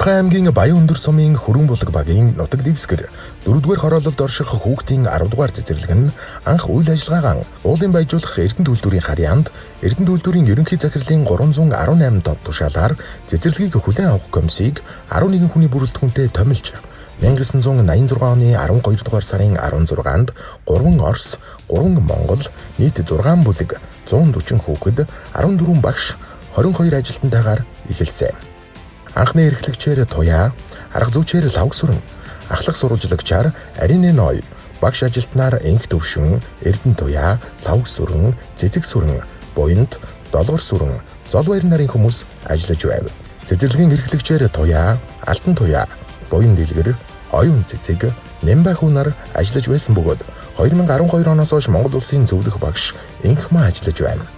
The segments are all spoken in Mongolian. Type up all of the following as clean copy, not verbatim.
Будхан аймгийн Баян өндөр сумын Хөрөн булаг багийн нутаг дэвсгэр 4-р хороололд орших хүүхдийн 10-р цэцэрлэг нь анх үйл ажиллагаагаа уулын баяжуулах Эрдэнэ үйлдвэрийн харьяанд Эрдэнэ үйлдвэрийн ерөнхий захирлын 318 доод тушаалаар цэцэрлэгийг хүлээн авах комиссийг 11 хүний бүрэлдэхүүнтэй томилж 1986 оны 12 дугаар сарын 16-нд 3 Орос, 3 Монгол, нийт 6 бүлэг, 140 хүүхэд, 14 багш, 22 ажилтнтайгаар эхэлсэн. Анхны эрхлэгчээр Туяа, арга зүйчээр Лавгсүрэн, ахлах сурвалжлагчаар Арине Ной, багш ажилтнаар Энх Төвшин, Эрдэнэ Туяа, Лавгсүрэн, Цэцэг Сүрэн, Буянд, Долгор Сүрэн, Золбаяр нарын хүмүүс ажиллаж байв. Цэцэрлэгийн эрхлэгчээр Туяа, Алтан Туяа, Буян Дэлгэр, Оюун Цэцэг, Нэмбахүү нар ажиллаж байсан бөгөөд 2012 оноос хойш Монгол улсын зөвлөх багш Энхмаа ажиллаж байна.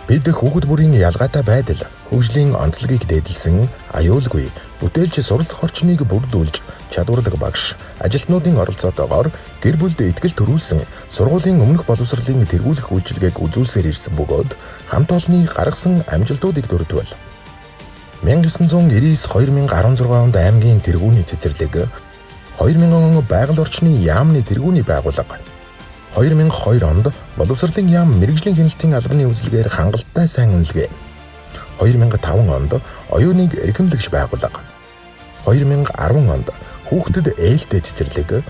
Бид хүүхэд бүрийн ялгаатай байдал, хөгжлийн онцлогийг дээдлсэн, аюулгүй, бүтээлч суралцах орчныг бүрдүүлж, чадварлаг багш, ажилтнуудын оролцоотойгоор гэр бүлд итгэл төрүүлсэн, сургуулийн өмнөх боловсролын тэргүүлэх үйлчилгээг үзүүлсээр ирсэн бөгөөд хамт олонны гаргасан амжилтуудыг дурдвал 1999-2016 онд аймгийн тэргүүний цэцэрлэг, 2000 он байгаль орчны яамны тэргүүний байгууллага, 2002 онд боловсролын яам мэрэгжлийн хяналтын албаны үзлэгээр хангалттай сайн үнэлгээ. 2005 онд оюуныг эрхэмлэгч байгууллага. 2010 онд хүүхдэд ээлтэй цэцэрлэг.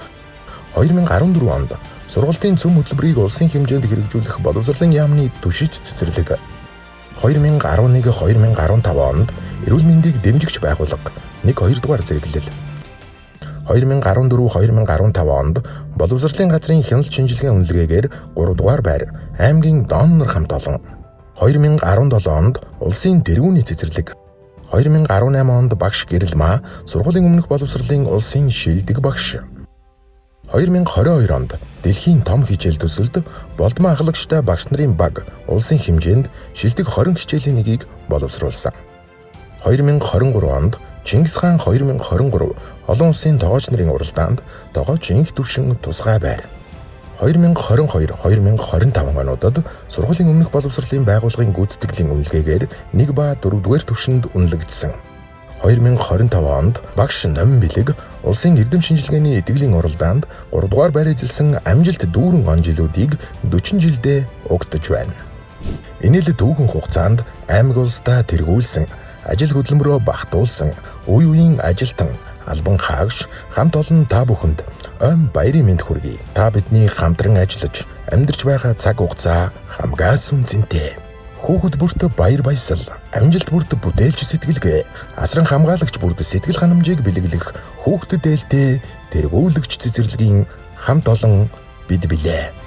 2014 онд сургалтын цөм хөтөлбөрийг улсын хэмжээнд хэрэгжүүлэх боловсролын яамны түшиж цэцэрлэг. 2011-2015 онд эрүүл мэндийг дэмжигч байгууллага 1-2 дугаар зэрэглэл. 2014-2015 онд боловсролын газрын хяналт шинжилгээ үнэлгээгээр 3 дугаар байр аймгийн донор хамт олон. 2017 онд улсын тэргүүний цэцэрлэг. 2018 онд багш Гэрэлмаа сургуулийн өмнөх боловсролын улсын шилдэг багш. 2022 онд дэлхийн том хичээл төсөлд болдмоо ахлагчтай багш нарын баг улсын хэмжээнд шилдэг 20 хичээлийн нэгийг боловсруулсан. 2023 онд Чингис хаан 2023 олон улсын тогооч нарын уралдаанд тогооч Энх Төвшин тусгай байр. 2022-2025 онуудад сургуулийн өмнөх боловсролын байгууллагын гүйцэтгэлийн үнэлгээгээр 1 ба 4-р түвшинд үнэлэгдсэн. 2025 онд багш Номин Бэлэг улсын эрдэм шинжилгээний итгэлийн уралдаанд 3 дугаар байр эзэлсэн амжилт дүүрэн он жилүүдийг 40 жилдээ угтаж байна. Энэ л дүүхэн хугацаанд аймаг улсдаа тэргүүлсэн, ажил хөдөлмөрөө багтуулсан, үе үеийн ажилтан, албан хаагч хамт олон та бүхэнд ойн баярын мэнд хүргэе. Та бидний хамтран ажиллаж амьдарч байгаа цаг хугацаа хамгаас үнцэнтэй. Хүүхэд бүрт баяр баясгал, амжилт бүрт бүтээлч сэтгэлгээ, асран хамгаалагч бүрт сэтгэл ханамжийг бэлэглэх хүүхдэд ээлтэй тэргүүлэгч цэцэрлэгийн хамт олон бид билээ.